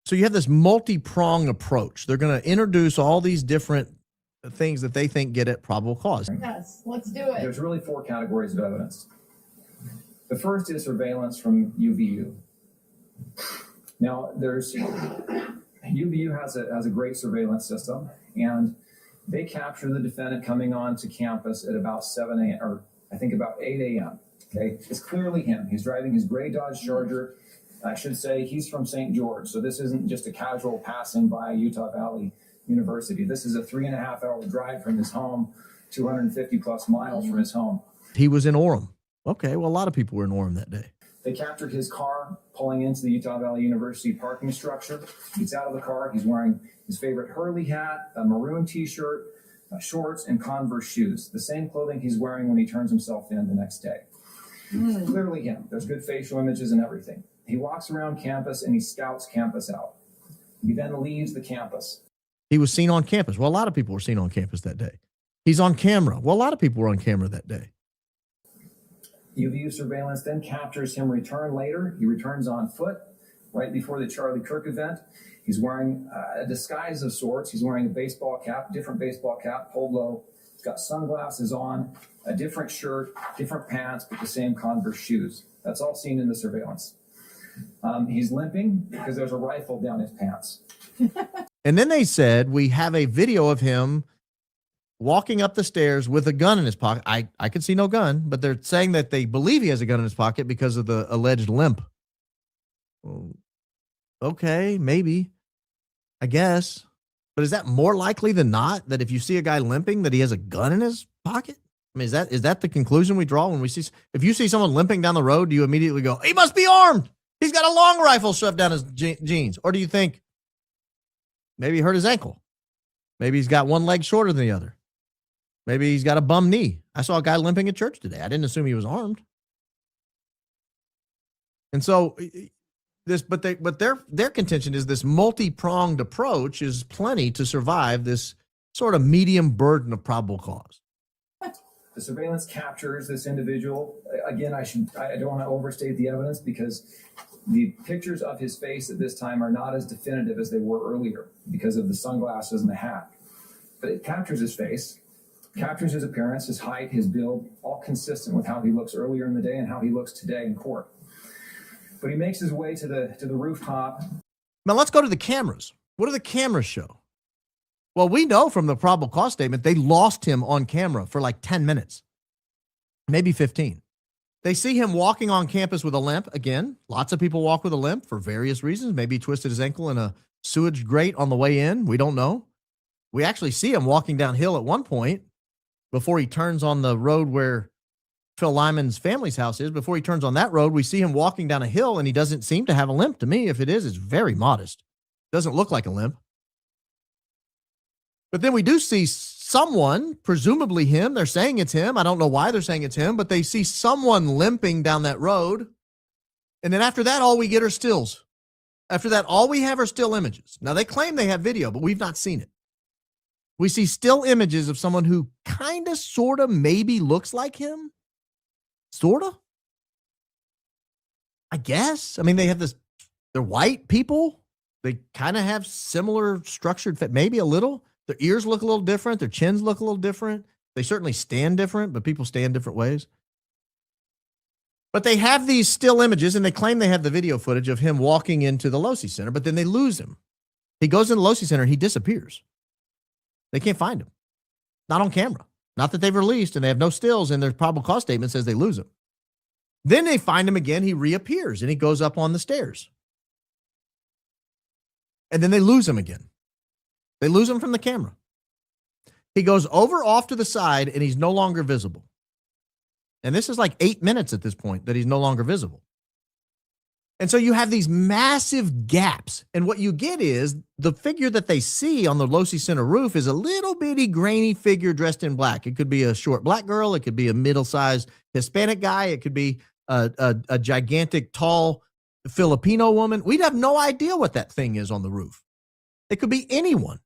So you have this multi-prong approach. They're going to introduce all these different things that they think get at probable cause. Yes, let's do it. There's really 4 categories of evidence. The first is surveillance from UVU. Now, UVU has a great surveillance system, and they capture the defendant coming onto campus at about 7 a.m. or I think about 8 a.m. Okay, it's clearly him. He's driving his gray Dodge Charger. I should say he's from St. George, so this isn't just a casual passing by Utah Valley University. This is a 3.5-hour drive from his home, 250 plus miles from his home. He was in Orem. Okay, well, a lot of people were in Orem that day. They captured his car pulling into the Utah Valley University parking structure. He gets out of the car. He's wearing his favorite Hurley hat, a maroon T-shirt, shorts, and Converse shoes. The same clothing he's wearing when he turns himself in the next day. Clearly him. There's good facial images and everything. He walks around campus and he scouts campus out. He then leaves the campus. He was seen on campus. Well, a lot of people were seen on campus that day. He's on camera. Well, a lot of people were on camera that day. UVU surveillance then captures him return later. He returns on foot right before the Charlie Kirk event. He's wearing a disguise of sorts. He's wearing a baseball cap, different baseball cap, pulled low. He's got sunglasses on, a different shirt, different pants, but the same Converse shoes. That's all seen in the surveillance. He's limping because there's a rifle down his pants. And then they said, we have a video of him walking up the stairs with a gun in his pocket. I could see no gun, but they're saying that they believe he has a gun in his pocket because of the alleged limp. Well, okay, maybe, I guess. But is that more likely than not that if you see a guy limping that he has a gun in his pocket? I mean, is that the conclusion we draw when we see, if you see someone limping down the road, do you immediately go, he must be armed? He's got a long rifle shoved down his jeans. Or do you think maybe he hurt his ankle? Maybe he's got one leg shorter than the other. Maybe he's got a bum knee. I saw a guy limping at church today. I didn't assume he was armed. And so their contention is this multi-pronged approach is plenty to survive this sort of medium burden of probable cause. The surveillance captures this individual. Again, I don't want to overstate the evidence because the pictures of his face at this time are not as definitive as they were earlier because of the sunglasses and the hat. But it captures his face, captures his appearance, his height, his build, all consistent with how he looks earlier in the day and how he looks today in court. But he makes his way to the rooftop. Now let's go to the cameras. What do the cameras show? Well, we know from the probable cause statement, they lost him on camera for like 10 minutes, maybe 15. They see him walking on campus with a limp. Again, lots of people walk with a limp for various reasons. Maybe he twisted his ankle in a sewage grate on the way in. We don't know. We actually see him walking downhill at one point before he turns on the road where Phil Lyman's family's house is. Before he turns on that road, we see him walking down a hill, and he doesn't seem to have a limp to me. If it is, it's very modest. Doesn't look like a limp. But then we do see someone, presumably him. They're saying it's him. I don't know why they're saying it's him, but they see someone limping down that road. And then after that, all we get are stills. After that, all we have are still images. Now, they claim they have video, but we've not seen it. We see still images of someone who kind of, sort of, maybe looks like him. Sort of. I guess. I mean, they have this, they're white people. They kind of have similar structured, maybe a little. Their ears look a little different. Their chins look a little different. They certainly stand different, but people stand different ways. But they have these still images, and they claim they have the video footage of him walking into the Losey Center, but then they lose him. He goes in the Losey Center, and he disappears. They can't find him. Not on camera. Not that they've released, and they have no stills, and their probable cause statement says they lose him. Then they find him again. He reappears, and he goes up on the stairs. And then they lose him again. They lose him from the camera. He goes over off to the side, and he's no longer visible. And this is like 8 minutes at this point that he's no longer visible. And so you have these massive gaps. And what you get is the figure that they see on the Losey Center roof is a little bitty grainy figure dressed in black. It could be a short black girl. It could be a middle-sized Hispanic guy. It could be a gigantic, tall Filipino woman. We'd have no idea what that thing is on the roof. It could be anyone.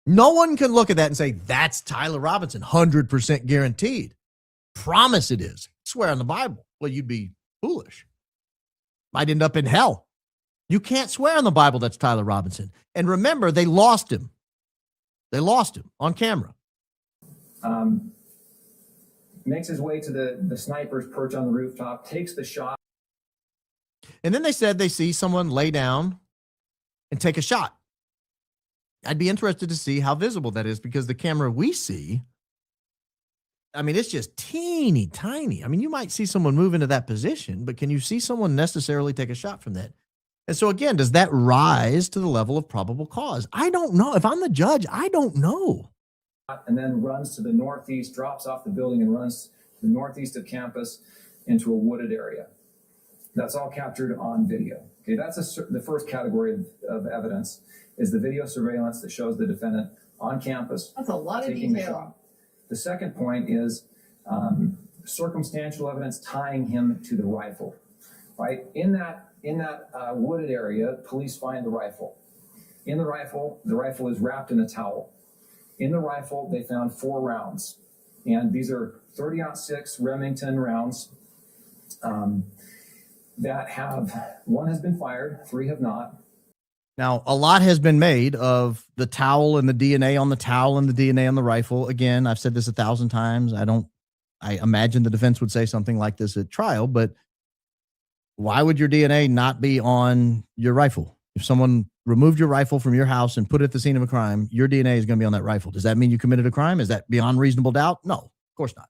No one can look at that and say, that's Tyler Robinson, 100% guaranteed. Promise it is. Swear on the Bible. Well, you'd be foolish. Might end up in hell. You can't swear on the Bible that's Tyler Robinson. And remember, they lost him. They lost him on camera. Makes his way to the sniper's perch on the rooftop, takes the shot. And then they said they see someone lay down and take a shot. I'd be interested to see how visible that is, because the camera we see, I mean, it's just teeny tiny. I mean, you might see someone move into that position, but can you see someone necessarily take a shot from that? And so again, does that rise to the level of probable cause? I don't know. If I'm the judge, I don't know. And then runs to the northeast, drops off the building and runs to the northeast of campus into a wooded area. That's all captured on video. Okay, that's the first category of evidence, is the video surveillance that shows the defendant on campus. That's a lot of taking the detail. shot. The second point is circumstantial evidence tying him to the rifle. Right, in that wooded area, police find the rifle. In the rifle is wrapped in a towel. In the rifle, they found 4 rounds, and these are 30-06 Remington rounds that one has been fired, 3 have not. Now, a lot has been made of the towel and the DNA on the towel and the DNA on the rifle. Again, I've said this 1,000 times. I imagine the defense would say something like this at trial, but why would your DNA not be on your rifle? If someone removed your rifle from your house and put it at the scene of a crime, your DNA is going to be on that rifle. Does that mean you committed a crime? Is that beyond reasonable doubt? No, of course not.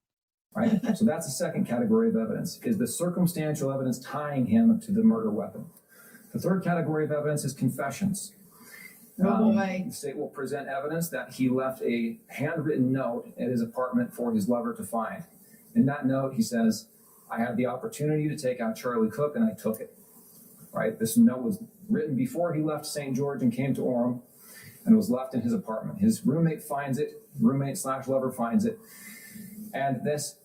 Right. So that's the second category of evidence, is the circumstantial evidence tying him to the murder weapon. The third category of evidence is confessions. Oh boy. The state will present evidence that he left a handwritten note at his apartment for his lover to find. In that note, he says, "I had the opportunity to take out Charlie Cook and I took it." Right. This note was written before he left St. George and came to Orem, and was left in his apartment. His roommate finds it, roommate/lover finds it, and this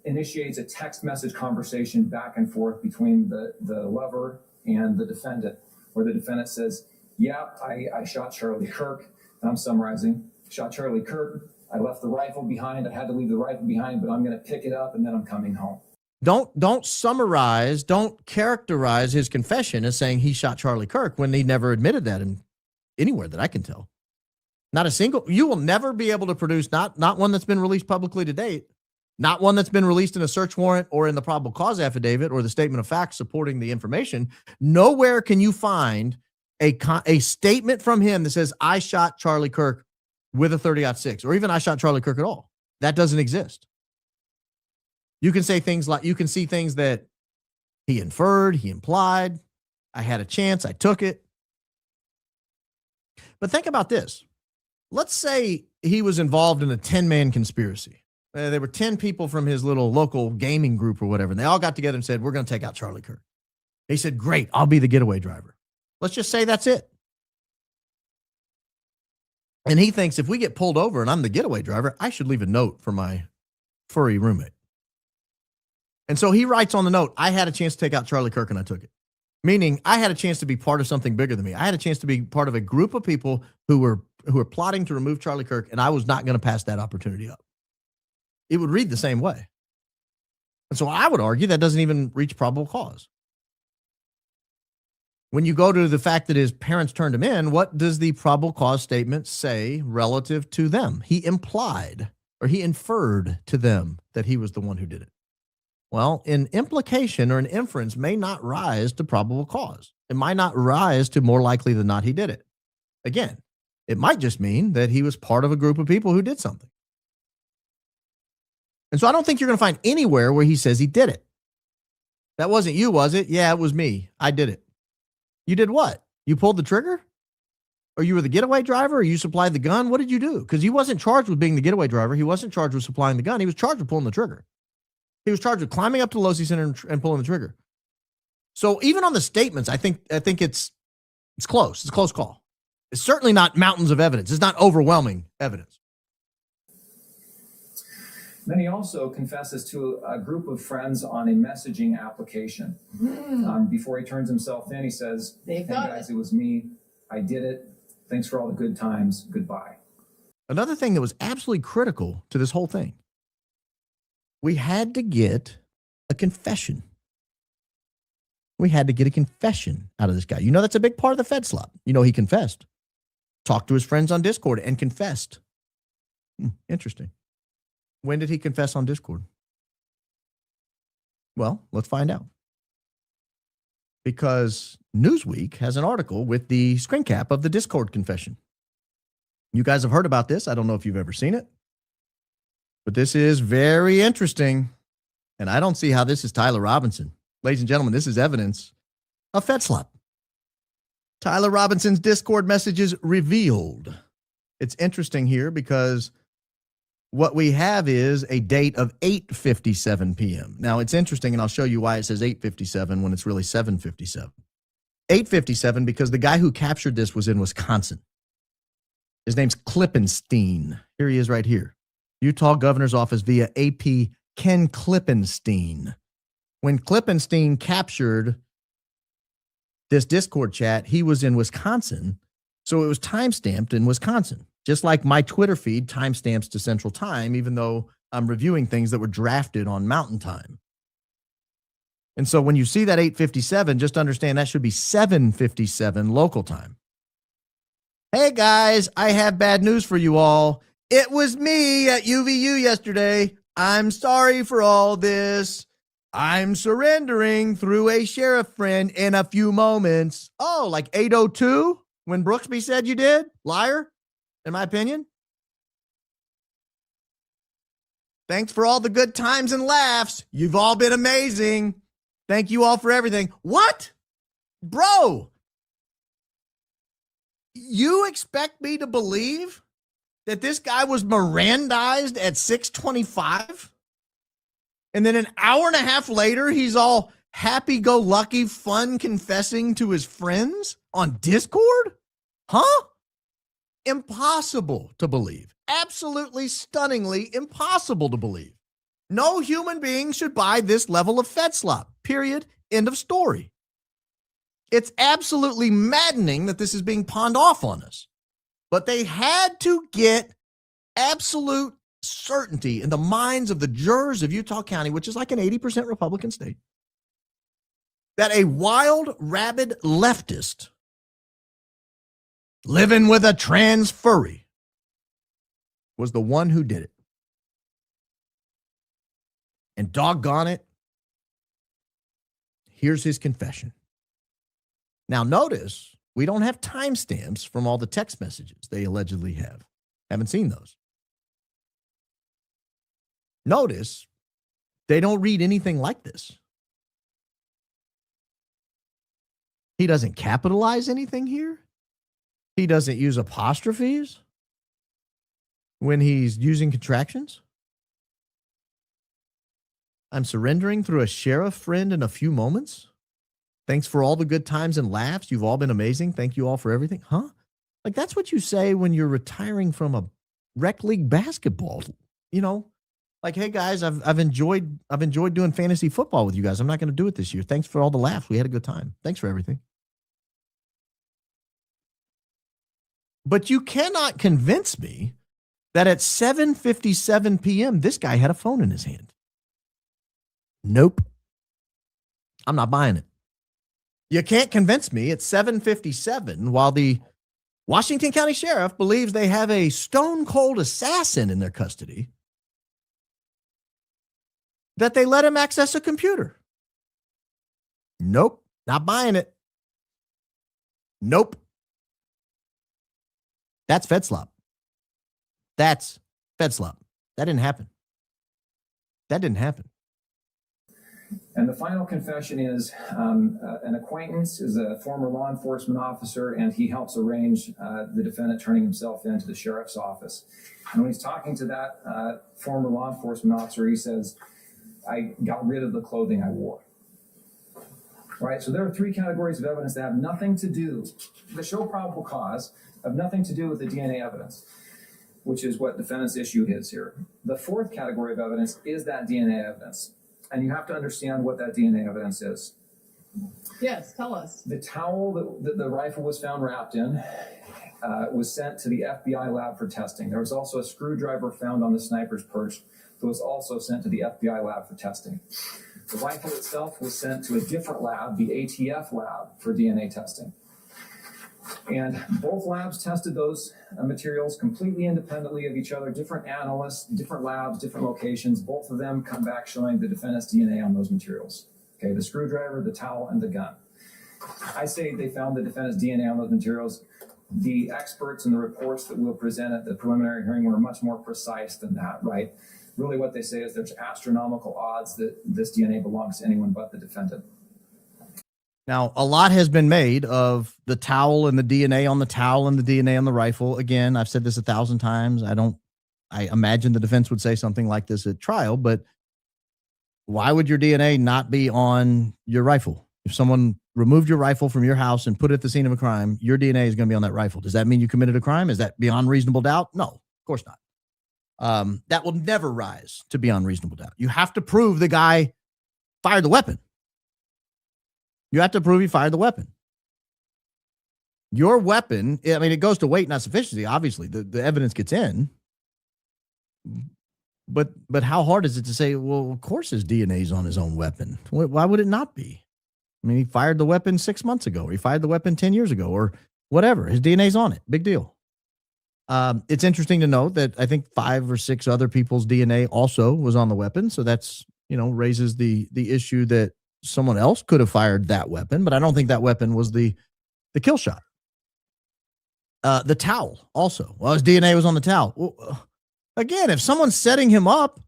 initiates a text message conversation back and forth between the lover and the defendant, where the defendant says, "Yeah, I shot Charlie Kirk." And I'm summarizing. "Shot Charlie Kirk. I left the rifle behind. I had to leave the rifle behind, but I'm going to pick it up and then I'm coming home." Don't summarize, don't characterize his confession as saying he shot Charlie Kirk when he never admitted that in anywhere that I can tell. Not a single. You will never be able to produce, not one that's been released publicly to date, not one that's been released in a search warrant or in the probable cause affidavit or the statement of facts supporting the information. Nowhere can you find a statement from him that says, "I shot Charlie Kirk with a 30-06, or even "I shot Charlie Kirk" at all. That doesn't exist. You can say things like, you can see things that he inferred, he implied, "I had a chance, I took it." But think about this. Let's say he was involved in a 10-man conspiracy. There were 10 people from his little local gaming group or whatever, and they all got together and said, "We're going to take out Charlie Kirk." He said, "Great, I'll be the getaway driver." Let's just say that's it. And he thinks, if we get pulled over and I'm the getaway driver, I should leave a note for my furry roommate. And so he writes on the note, "I had a chance to take out Charlie Kirk and I took it." Meaning, I had a chance to be part of something bigger than me. I had a chance to be part of a group of people who were plotting to remove Charlie Kirk, and I was not going to pass that opportunity up. It would read the same way. And so I would argue that doesn't even reach probable cause. When you go to the fact that his parents turned him in, what does the probable cause statement say relative to them? He implied, or he inferred to them, that he was the one who did it. Well, an implication or an inference may not rise to probable cause. It might not rise to more likely than not he did it. Again, it might just mean that he was part of a group of people who did something. And so I don't think you're going to find anywhere where he says he did it. "That wasn't you, was it?" "Yeah, it was me. I did it." You did what? You pulled the trigger? Or you were the getaway driver? Or you supplied the gun? What did you do? Because he wasn't charged with being the getaway driver. He wasn't charged with supplying the gun. He was charged with pulling the trigger. He was charged with climbing up to the Losey Center and pulling the trigger. So even on the statements, I think it's close. It's a close call. It's certainly not mountains of evidence. It's not overwhelming evidence. Then he also confesses to a group of friends on a messaging application. Before he turns himself in, he says, They've "Hey got guys, it was me. I did it. Thanks for all the good times. Goodbye." Another thing that was absolutely critical to this whole thing, we had to get a confession. We had to get a confession out of this guy. You know, that's a big part of the Fed slop. You know, he confessed, talked to his friends on Discord and confessed. Interesting. When did he confess on Discord? Well, let's find out. Because Newsweek has an article with the screen cap of the Discord confession. You guys have heard about this. I don't know if you've ever seen it, but this is very interesting. And I don't see how this is Tyler Robinson. Ladies and gentlemen, this is evidence of Fed slop. Tyler Robinson's Discord messages revealed. It's interesting here because what we have is a date of 8:57 p.m. Now, it's interesting, and I'll show you why it says 8:57 when it's really 7:57. 8:57 because the guy who captured this was in Wisconsin. His name's Klippenstein. Here he is right here. Utah Governor's Office via AP Ken Klippenstein. When Klippenstein captured this Discord chat, he was in Wisconsin, so it was timestamped in Wisconsin. Just like my Twitter feed timestamps to Central Time, even though I'm reviewing things that were drafted on Mountain Time. And so when you see that 8:57, just understand that should be 7:57 local time. Hey guys, I have bad news for you all. It was me at UVU yesterday. I'm sorry for all this. I'm surrendering through a sheriff friend in a few moments. Oh, like 8:02 when Brooksby said you did? Liar, in my opinion. Thanks for all the good times and laughs. You've all been amazing. Thank you all for everything. What? Bro, you expect me to believe that this guy was Mirandized at 6:25? And then an hour and a half later, he's all happy-go-lucky, fun confessing to his friends on Discord? Huh? Impossible to believe. Absolutely stunningly impossible to believe. No human being should buy this level of Fed slop. Period. End of story. It's absolutely maddening that this is being pawned off on us. But they had to get absolute certainty in the minds of the jurors of Utah County, which is like an 80% Republican state, that a wild, rabid leftist living with a trans furry was the one who did it. And doggone it, here's his confession. Now notice, we don't have timestamps from all the text messages they allegedly have. Haven't seen those. Notice, they don't read anything like this. He doesn't capitalize anything here. He doesn't use apostrophes when he's using contractions. I'm surrendering through a sheriff friend in a few moments. Thanks for all the good times and laughs. You've all been amazing. Thank you all for everything. Huh? Like that's what you say when you're retiring from a rec league basketball. You know, like, hey guys, I've enjoyed doing fantasy football with you guys. I'm not going to do it this year. Thanks for all the laughs. We had a good time. Thanks for everything. But you cannot convince me that at 7:57 p.m., this guy had a phone in his hand. Nope. I'm not buying it. You can't convince me at 7:57 while the Washington County Sheriff believes they have a stone cold assassin in their custody that they let him access a computer. Nope. Not buying it. Nope. That's Fed slop. That's Fed slop. That didn't happen. That didn't happen. And the final confession is an acquaintance is a former law enforcement officer, and he helps arrange the defendant turning himself into the sheriff's office. And when he's talking to that former law enforcement officer, he says, I got rid of the clothing I wore. Right? So there are three categories of evidence that have nothing to do, the show probable cause, have nothing to do with the DNA evidence, which is what defendant's issue is here. The fourth category of evidence is that DNA evidence. And you have to understand what that DNA evidence is. Yes, tell us. The towel that the rifle was found wrapped in was sent to the FBI lab for testing. There was also a screwdriver found on the sniper's perch that was also sent to the FBI lab for testing. The rifle itself was sent to a different lab, the ATF lab, for DNA testing. And both labs tested those materials completely independently of each other, different analysts, different labs, different locations. Both of them come back showing the defendant's DNA on those materials. Okay, the screwdriver, the towel, and the gun. I say they found the defendant's DNA on those materials. The experts and the reports that we'll present at the preliminary hearing were much more precise than that, right? Really what they say is there's astronomical odds that this DNA belongs to anyone but the defendant. Now, a lot has been made of the towel and the DNA on the towel and the DNA on the rifle. Again, I've said this 1,000 times. I imagine the defense would say something like this at trial, but why would your DNA not be on your rifle? If someone removed your rifle from your house and put it at the scene of a crime, your DNA is going to be on that rifle. Does that mean you committed a crime? Is that beyond reasonable doubt? No, of course not. That will never rise to beyond reasonable doubt. You have to prove the guy fired the weapon. You have to prove he fired the weapon. Your weapon, I mean, it goes to weight, not sufficiency. Obviously, the evidence gets in. But how hard is it to say, well, of course his DNA is on his own weapon? Why would it not be? I mean, he fired the weapon 6 months ago, or he fired the weapon 10 years ago, or whatever. His DNA's on it. Big deal. It's interesting to note that I think 5 or 6 other people's DNA also was on the weapon. So that's, raises the issue that someone else could have fired that weapon, but I don't think that weapon was the kill shot. The towel also. Well, his DNA was on the towel. Well, again, if someone's setting him up,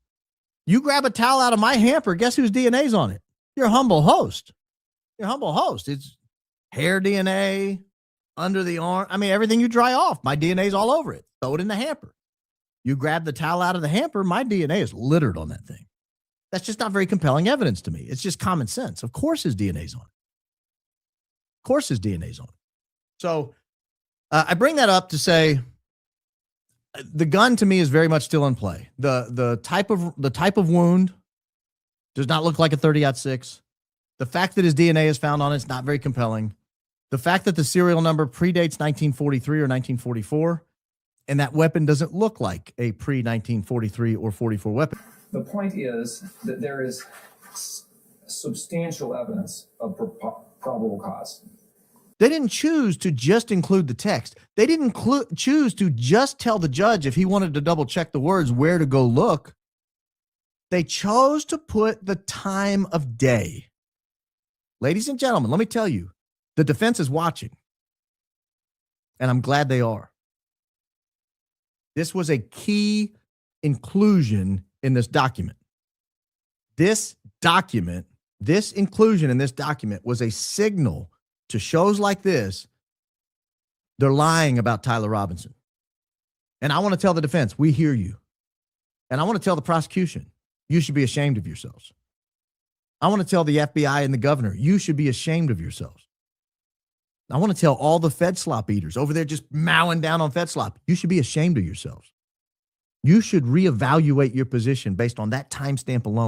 you grab a towel out of my hamper, guess whose DNA's on it? Your humble host. Your humble host. It's hair DNA, under the arm. I mean, everything you dry off, my DNA's all over it. Throw it in the hamper. You grab the towel out of the hamper, my DNA is littered on that thing. That's just not very compelling evidence to me. It's just common sense. Of course his DNA's on it. Of course his DNA's on it. So I bring that up to say the gun to me is very much still in play. The type of wound does not look like a 30-06. The fact that his DNA is found on it is not very compelling. The fact that the serial number predates 1943 or 1944, and that weapon doesn't look like a pre-1943 or 44 weapon. The point is that there is substantial evidence of probable cause. They didn't choose to just include the text. They didn't choose to just tell the judge if he wanted to double check the words where to go look. They chose to put the time of day. Ladies and gentlemen, let me tell you, the defense is watching, and I'm glad they are. This was a key inclusion in this document. This inclusion in this document was a signal to shows like this. They're lying about Tyler Robinson. And I want to tell the defense, we hear you. And I want to tell the prosecution, you should be ashamed of yourselves. I want to tell the FBI and the governor, you should be ashamed of yourselves. I want to tell all the Fed slop eaters over there just mowing down on Fed slop, you should be ashamed of yourselves. You should reevaluate your position based on that timestamp alone.